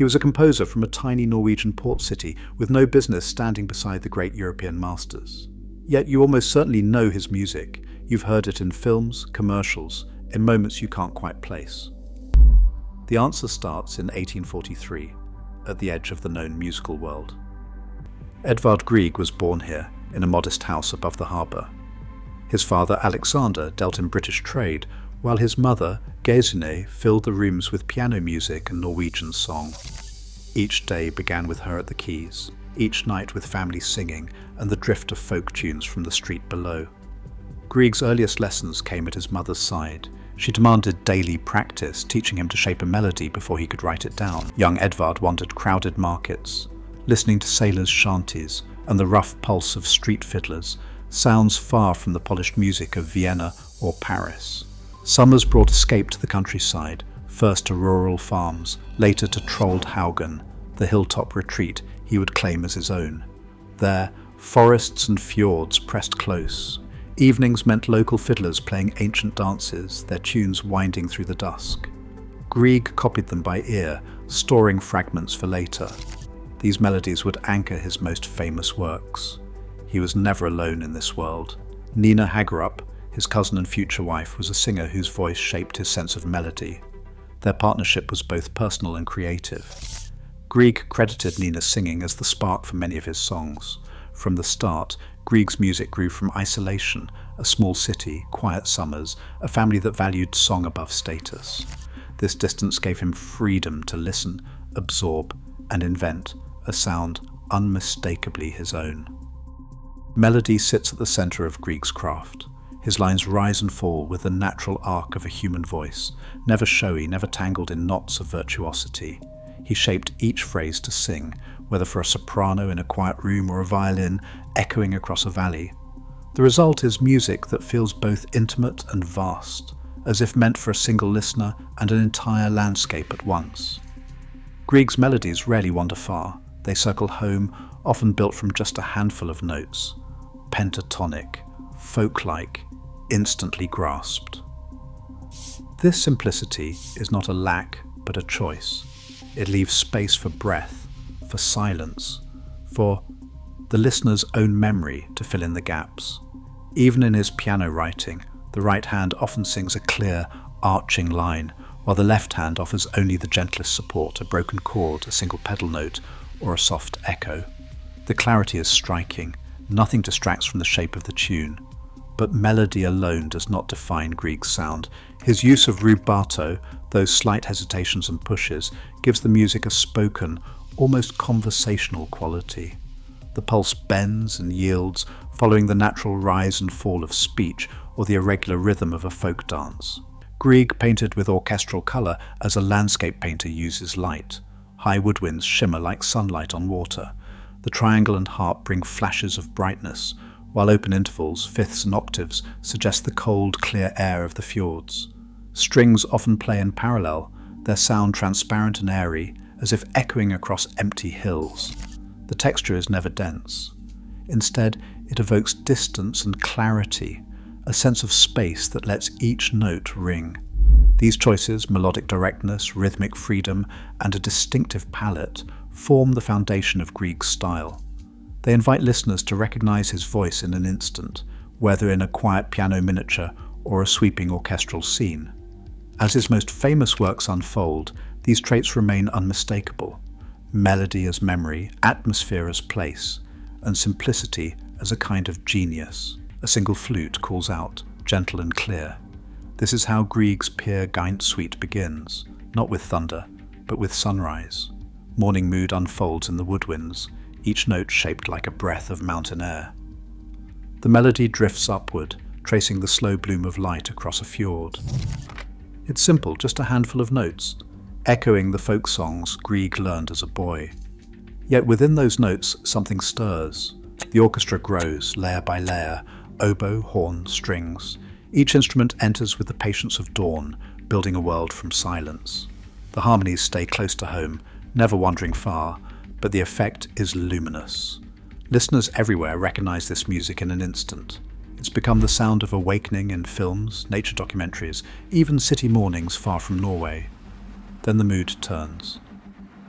He was a composer from a tiny Norwegian port city with no business standing beside the great European masters. Yet you almost certainly know his music. You've heard it in films, commercials, in moments you can't quite place. The answer starts in 1843, at the edge of the known musical world. Edvard Grieg was born here, in a modest house above the harbour. His father, Alexander, dealt in British trade, while his mother, Gesine, filled the rooms with piano music and Norwegian song. Each day began with her at the keys, each night with family singing and the drift of folk tunes from the street below. Grieg's earliest lessons came at his mother's side. She demanded daily practice, teaching him to shape a melody before he could write it down. Young Edvard wandered crowded markets, listening to sailors' shanties and the rough pulse of street fiddlers, sounds far from the polished music of Vienna or Paris. Summers brought escape to the countryside, first to rural farms, later to Troldhaugen, the hilltop retreat he would claim as his own. There, forests and fjords pressed close. Evenings meant local fiddlers playing ancient dances, their tunes winding through the dusk. Grieg copied them by ear, storing fragments for later. These melodies would anchor his most famous works. He was never alone in this world. Nina Hagerup, his cousin and future wife, was a singer whose voice shaped his sense of melody. Their partnership was both personal and creative. Grieg credited Nina's singing as the spark for many of his songs. From the start, Grieg's music grew from isolation, a small city, quiet summers, a family that valued song above status. This distance gave him freedom to listen, absorb, and invent a sound unmistakably his own. Melody sits at the center of Grieg's craft. His lines rise and fall with the natural arc of a human voice, never showy, never tangled in knots of virtuosity. He shaped each phrase to sing, whether for a soprano in a quiet room or a violin echoing across a valley. The result is music that feels both intimate and vast, as if meant for a single listener and an entire landscape at once. Grieg's melodies rarely wander far. They circle home, often built from just a handful of notes. Pentatonic, folk-like, instantly grasped. This simplicity is not a lack, but a choice. It leaves space for breath, for silence, for the listener's own memory to fill in the gaps. Even in his piano writing, the right hand often sings a clear, arching line, while the left hand offers only the gentlest support, a broken chord, a single pedal note, or a soft echo. The clarity is striking. Nothing distracts from the shape of the tune. But melody alone does not define Grieg's sound. His use of rubato, those slight hesitations and pushes, gives the music a spoken, almost conversational quality. The pulse bends and yields, following the natural rise and fall of speech or the irregular rhythm of a folk dance. Grieg painted with orchestral colour as a landscape painter uses light. High woodwinds shimmer like sunlight on water. The triangle and harp bring flashes of brightness, while open intervals, fifths and octaves suggest the cold, clear air of the fjords. Strings often play in parallel, their sound transparent and airy, as if echoing across empty hills. The texture is never dense. Instead, it evokes distance and clarity, a sense of space that lets each note ring. These choices, melodic directness, rhythmic freedom, and a distinctive palette, form the foundation of Grieg's style. They invite listeners to recognize his voice in an instant, whether in a quiet piano miniature or a sweeping orchestral scene. As his most famous works unfold, these traits remain unmistakable. Melody as memory, atmosphere as place, and simplicity as a kind of genius. A single flute calls out, gentle and clear. This is how Grieg's Peer Gynt Suite begins, not with thunder, but with sunrise. Morning mood unfolds in the woodwinds, each note shaped like a breath of mountain air. The melody drifts upward, tracing the slow bloom of light across a fjord. It's simple, just a handful of notes, echoing the folk songs Grieg learned as a boy. Yet within those notes, something stirs. The orchestra grows, layer by layer, oboe, horn, strings. Each instrument enters with the patience of dawn, building a world from silence. The harmonies stay close to home, never wandering far, but the effect is luminous. Listeners everywhere recognize this music in an instant. It's become the sound of awakening in films, nature documentaries, even city mornings far from Norway. Then the mood turns.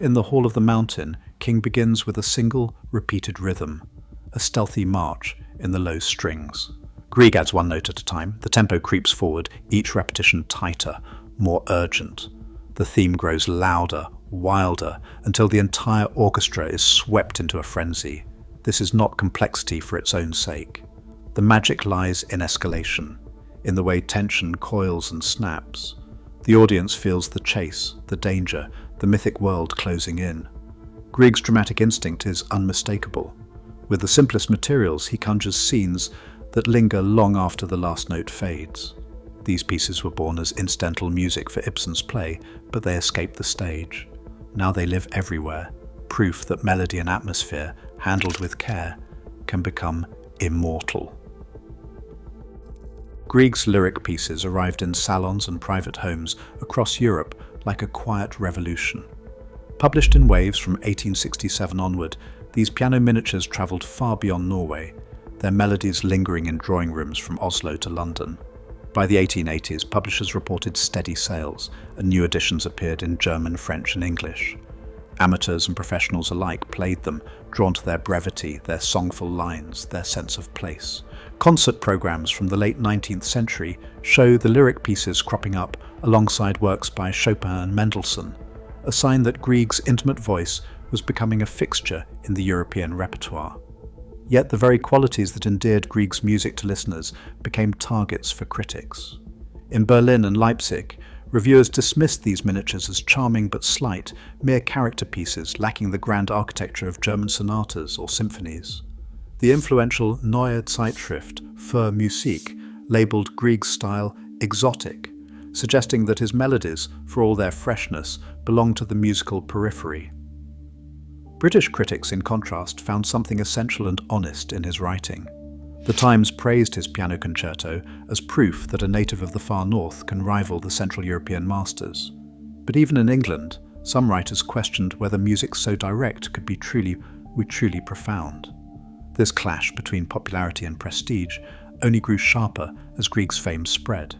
In the Hall of the Mountain, King begins with a single, repeated rhythm, a stealthy march in the low strings. Grieg adds one note at a time. The tempo creeps forward, each repetition tighter, more urgent. The theme grows louder, wilder, until the entire orchestra is swept into a frenzy. This is not complexity for its own sake. The magic lies in escalation, in the way tension coils and snaps. The audience feels the chase, the danger, the mythic world closing in. Grieg's dramatic instinct is unmistakable. With the simplest materials, he conjures scenes that linger long after the last note fades. These pieces were born as incidental music for Ibsen's play, but they escaped the stage. Now they live everywhere, proof that melody and atmosphere, handled with care, can become immortal. Grieg's lyric pieces arrived in salons and private homes across Europe like a quiet revolution. Published in waves from 1867 onward, these piano miniatures travelled far beyond Norway, their melodies lingering in drawing rooms from Oslo to London. By the 1880s, publishers reported steady sales, and new editions appeared in German, French, and English. Amateurs and professionals alike played them, drawn to their brevity, their songful lines, their sense of place. Concert programs from the late 19th century show the lyric pieces cropping up alongside works by Chopin and Mendelssohn, a sign that Grieg's intimate voice was becoming a fixture in the European repertoire. Yet the very qualities that endeared Grieg's music to listeners became targets for critics. In Berlin and Leipzig, reviewers dismissed these miniatures as charming but slight, mere character pieces lacking the grand architecture of German sonatas or symphonies. The influential Neue Zeitschrift für Musik labelled Grieg's style exotic, suggesting that his melodies, for all their freshness, belonged to the musical periphery. British critics, in contrast, found something essential and honest in his writing. The Times praised his piano concerto as proof that a native of the far north can rival the Central European masters. But even in England, some writers questioned whether music so direct could be truly profound. This clash between popularity and prestige only grew sharper as Grieg's fame spread.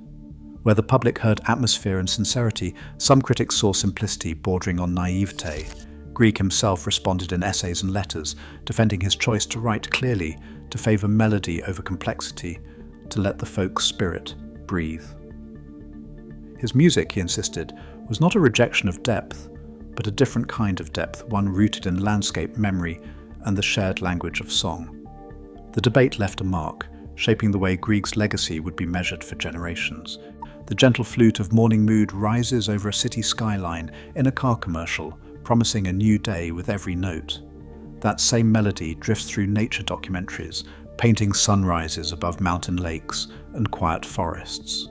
Where the public heard atmosphere and sincerity, some critics saw simplicity bordering on naivete. Grieg himself responded in essays and letters, defending his choice to write clearly, to favour melody over complexity, to let the folk spirit breathe. His music, he insisted, was not a rejection of depth, but a different kind of depth, one rooted in landscape memory and the shared language of song. The debate left a mark, shaping the way Grieg's legacy would be measured for generations. The gentle flute of Morning Mood rises over a city skyline in a car commercial, promising a new day with every note. That same melody drifts through nature documentaries, painting sunrises above mountain lakes and quiet forests.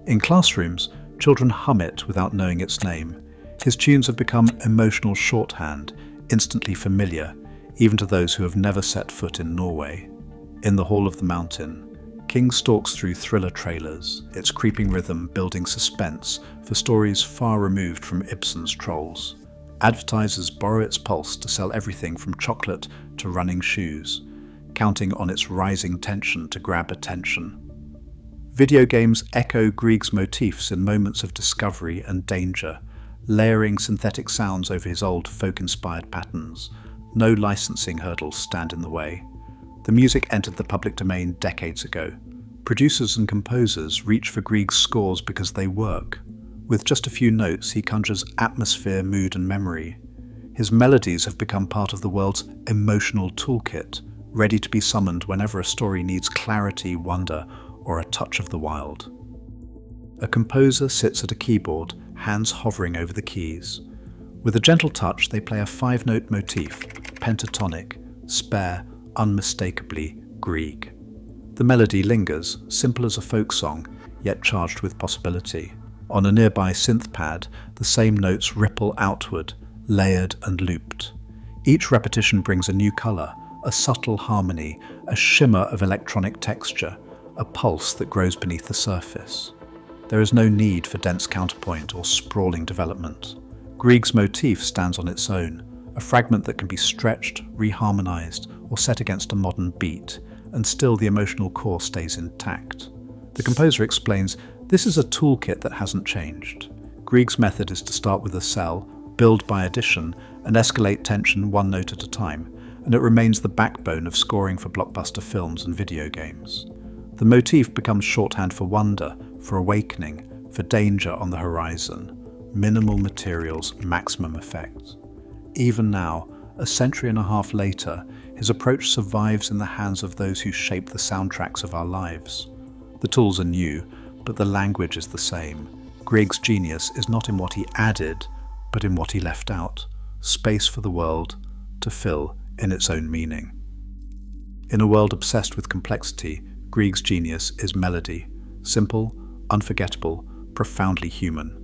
In classrooms, children hum it without knowing its name. His tunes have become emotional shorthand, instantly familiar, even to those who have never set foot in Norway. In the Hall of the Mountain, King stalks through thriller trailers, its creeping rhythm building suspense for stories far removed from Ibsen's Trolls. Advertisers borrow its pulse to sell everything from chocolate to running shoes, counting on its rising tension to grab attention. Video games echo Grieg's motifs in moments of discovery and danger, layering synthetic sounds over his old folk-inspired patterns. No licensing hurdles stand in the way. The music entered the public domain decades ago. Producers and composers reach for Grieg's scores because they work. With just a few notes, he conjures atmosphere, mood, and memory. His melodies have become part of the world's emotional toolkit, ready to be summoned whenever a story needs clarity, wonder, or a touch of the wild. A composer sits at a keyboard, hands hovering over the keys. With a gentle touch, they play a five-note motif, pentatonic, spare, unmistakably Grieg. The melody lingers, simple as a folk song, yet charged with possibility. On a nearby synth pad, the same notes ripple outward, layered and looped. Each repetition brings a new colour, a subtle harmony, a shimmer of electronic texture, a pulse that grows beneath the surface. There is no need for dense counterpoint or sprawling development. Grieg's motif stands on its own, a fragment that can be stretched, reharmonized, or set against a modern beat, and still the emotional core stays intact. The composer explains, "This is a toolkit that hasn't changed. Grieg's method is to start with a cell, build by addition, and escalate tension one note at a time, and it remains the backbone of scoring for blockbuster films and video games. The motif becomes shorthand for wonder, for awakening, for danger on the horizon. Minimal materials, maximum effect. Even now, a century and a half later, his approach survives in the hands of those who shape the soundtracks of our lives. The tools are new, but the language is the same. Grieg's genius is not in what he added, but in what he left out. Space for the world to fill in its own meaning. In a world obsessed with complexity, Grieg's genius is melody. Simple, unforgettable, profoundly human.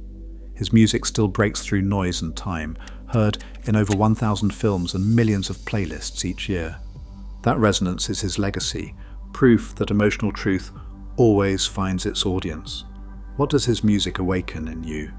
His music still breaks through noise and time, heard in over 1,000 films and millions of playlists each year. That resonance is his legacy, proof that emotional truth always finds its audience. What does his music awaken in you?